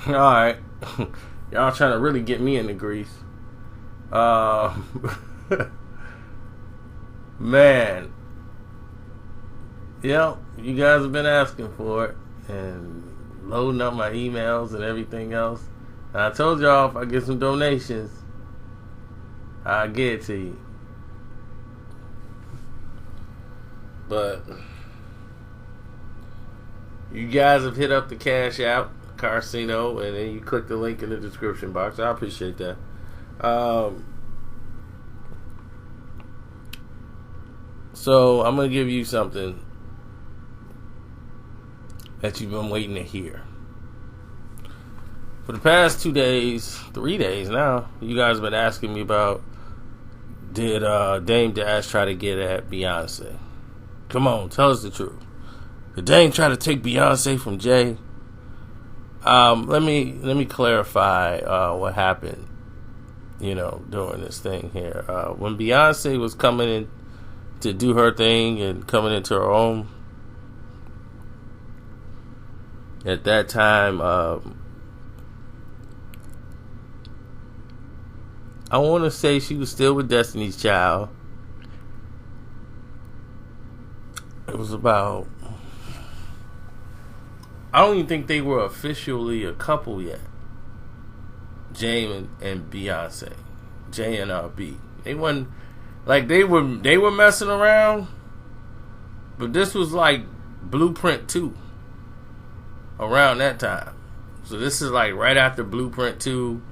Alright. Y'all trying to really get me into grease. Man. Yep, you guys have been asking for it. And loading up my emails and everything else. And I told y'all if I get some donations, I'll get it to you. But you guys have hit up the Cash App, Carcino, and then you click the link in the description box. I appreciate that. So I'm going to give you something that you've been waiting to hear. For the past 2 days, 3 days now, you guys have been asking me about, did Dame Dash try to get at Beyonce? Come on, tell us the truth. Did Dame try to take Beyonce from Jay? Let me clarify what happened, during this thing here. When Beyonce was coming in to do her thing and coming into her own, at that time, I want to say she was still with Destiny's Child. It was about, I don't even think they were officially a couple yet. Jay and Beyonce, J and B. They wasn't like they were messing around, but this was like Blueprint 2 around that time. So this is like right after Blueprint 2,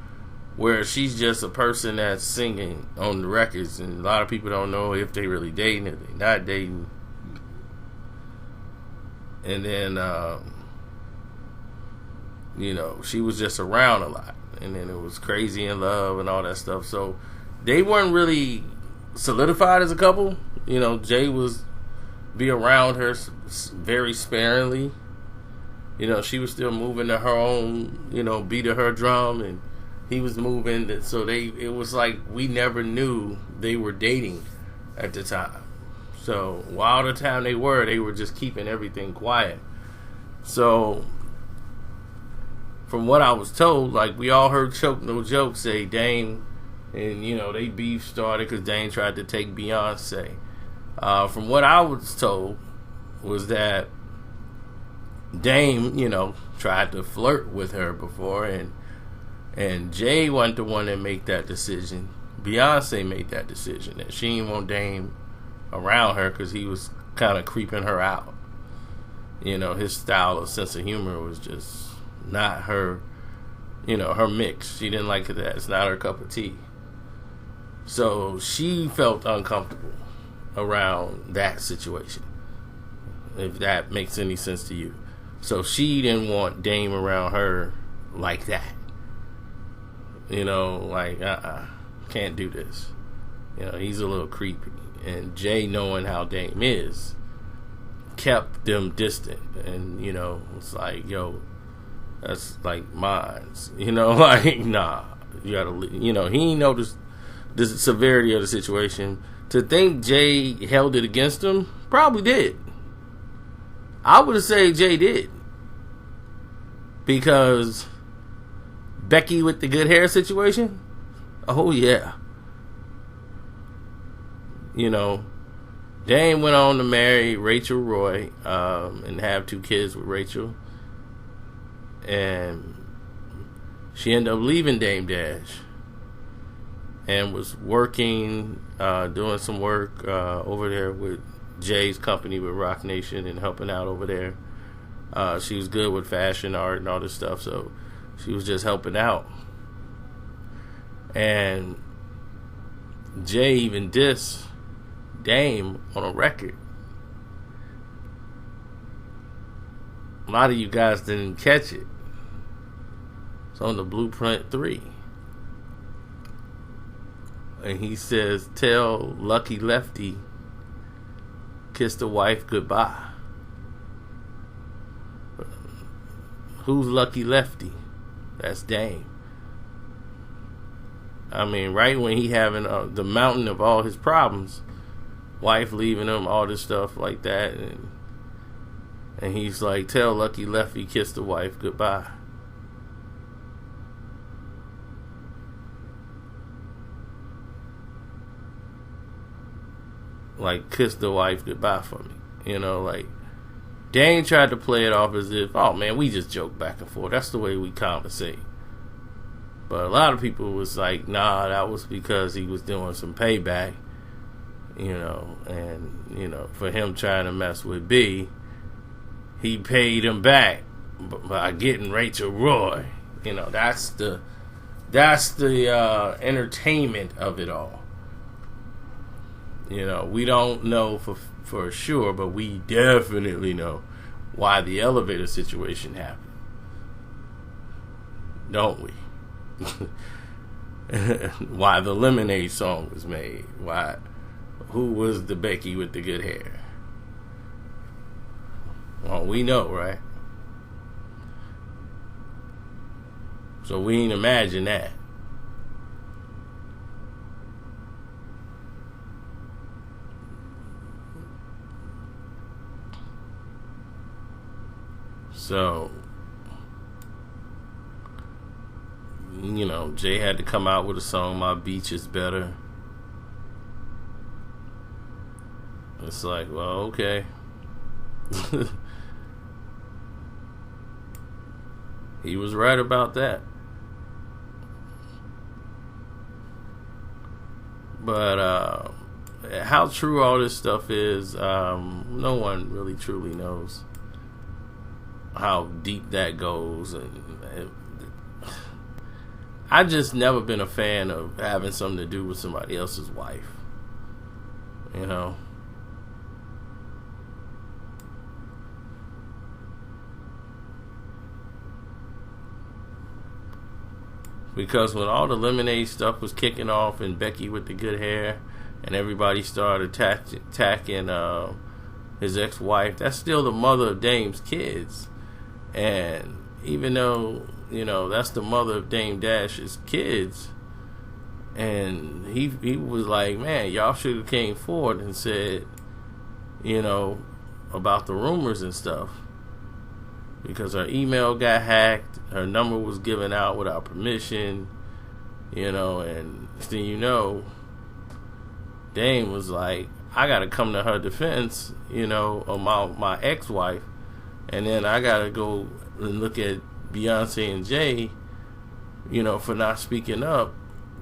where she's just a person that's singing on the records, and a lot of people don't know if they really dating, if they not dating. And then, she was just around a lot. And then it was Crazy in Love and all that stuff. So they weren't really solidified as a couple. Jay was be around her very sparingly. She was still moving to her own, beat to her drum, and he was moving. So it was like we never knew they were dating at the time. So while the time they were just keeping everything quiet. So from what I was told, like we all heard Choke No Joke say Dame, and they beef started because Dame tried to take Beyonce. From what I was told was that Dame, tried to flirt with her before, and Jay wasn't the one that made that decision. Beyonce made that decision that she didn't want Dame around her because he was kind of creeping her out. His style of sense of humor was just not her, her mix. She didn't like that. It's not her cup of tea. So she felt uncomfortable around that situation, if that makes any sense to you. So she didn't want Dame around her like that. Can't do this. He's a little creepy. And Jay, knowing how Dame is, kept them distant. And, it's like, yo, that's like mines. Nah, you gotta, he ain't noticed the severity of the situation. To think Jay held it against him, probably did. I would have said Jay did. Because Becky with the good hair situation, oh yeah. Dame went on to marry Rachel Roy and have 2 kids with Rachel. And she ended up leaving Dame Dash and was working, doing some work over there with Jay's company with Rock Nation and helping out over there. She was good with fashion, art, and all this stuff, so she was just helping out. And Jay even dissed Dame on a record. A lot of you guys didn't catch it. It's on the Blueprint 3. And he says, tell Lucky Lefty, kiss the wife goodbye. Who's Lucky Lefty? That's Dame. I mean, right when he having the mountain of all his problems, wife leaving him, all this stuff like that, and he's like, tell Lucky Lefty, kiss the wife goodbye. like, kiss the wife goodbye for me. You know, like, Dame tried to play it off as if, oh man, we just joke back and forth. That's the way we conversate. But a lot of people was like, nah, that was because he was doing some payback, you know, and, you know, for him trying to mess with B, he paid him back by getting Rachel Roy. You know, that's the entertainment of it all. You know, we don't know for sure, but we definitely know why the elevator situation happened. Don't we? Why the Lemonade song was made. Who was the Becky with the good hair? Well, we know, right? So we ain't imagine that. So, you know, Jay had to come out with a song, My Beach Is Better. It's like, well, okay. He was right about that. But how true all this stuff is, no one really truly knows how deep that goes. And I've just never been a fan of having something to do with somebody else's wife. You know? Because when all the Lemonade stuff was kicking off and Becky with the good hair and everybody started attacking his ex-wife, that's still the mother of Dame's kids. And even though, you know, that's the mother of Dame Dash's kids, and he was like, man, y'all should have came forward and said, you know, about the rumors and stuff. Because her email got hacked, her number was given out without permission, you know, and then, you know, Dame was like, I gotta come to her defense, you know, of my ex-wife, and then I gotta go and look at Beyonce and Jay, you know, for not speaking up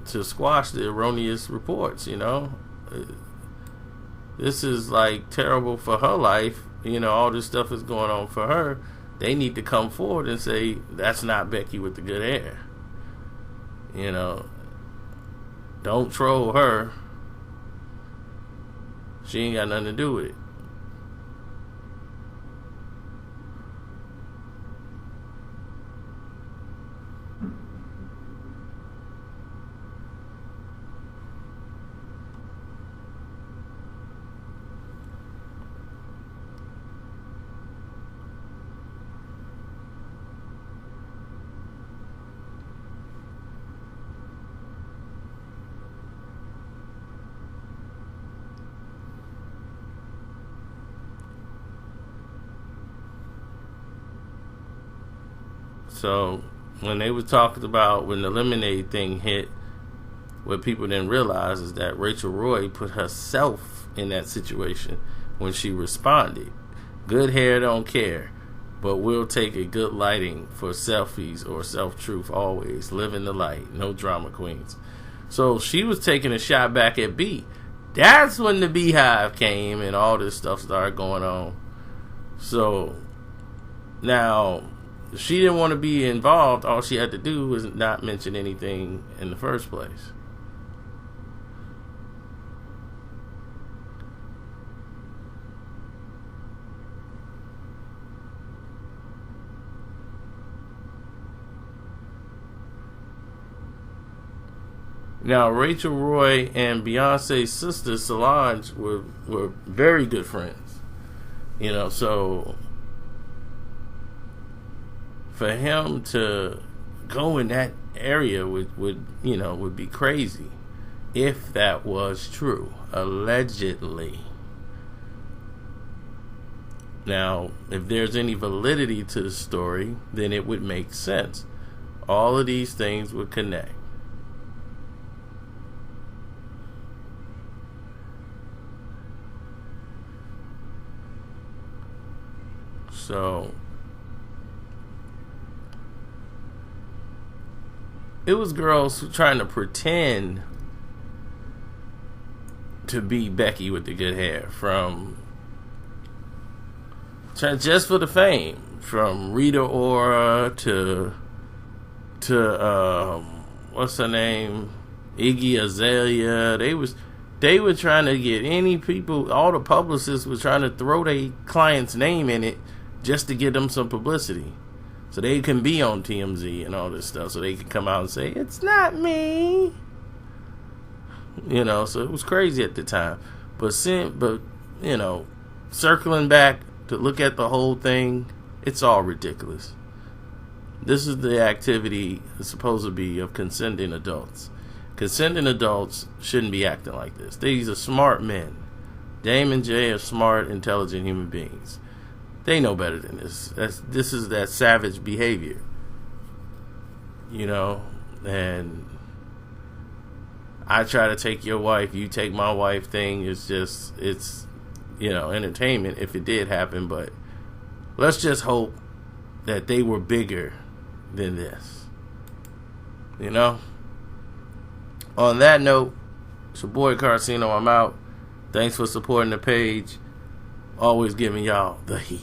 to squash the erroneous reports, you know. This is like terrible for her life, you know, all this stuff is going on for her. They need to come forward and say, that's not Becky with the good hair. You know, don't troll her. She ain't got nothing to do with it. So when they were talking about when the Lemonade thing hit, what people didn't realize is that Rachel Roy put herself in that situation when she responded. Good hair don't care, but we'll take a good lighting for selfies or self-truth always. Live in the light. No drama queens. So she was taking a shot back at B. That's when the Beehive came and all this stuff started going on. So now, if she didn't want to be involved, all she had to do was not mention anything in the first place. Now, Rachel Roy and Beyonce's sister Solange were very good friends. You know, so for him to go in that area would be crazy if that was true, allegedly. Now, if there's any validity to the story, then it would make sense. All of these things would connect. So it was girls trying to pretend to be Becky with the good hair, from just for the fame, from Rita Ora to what's her name, Iggy Azalea. They were trying to get any people. All the publicists were trying to throw their client's name in it just to get them some publicity, so they can be on TMZ and all this stuff, so they can come out and say it's not me. You know, so it was crazy at the time. But you know, circling back to look at the whole thing, it's all ridiculous. This is the activity that's supposed to be of consenting adults. Consenting adults shouldn't be acting like this. These are smart men. Dame and Jay are smart, intelligent human beings. They know better than this. This is that savage behavior. You know, and I try to take your wife, you take my wife thing. It's you know, entertainment if it did happen, but let's just hope that they were bigger than this. You know? On that note, it's your boy Carcino. I'm out. Thanks for supporting the page. Always giving y'all the heat.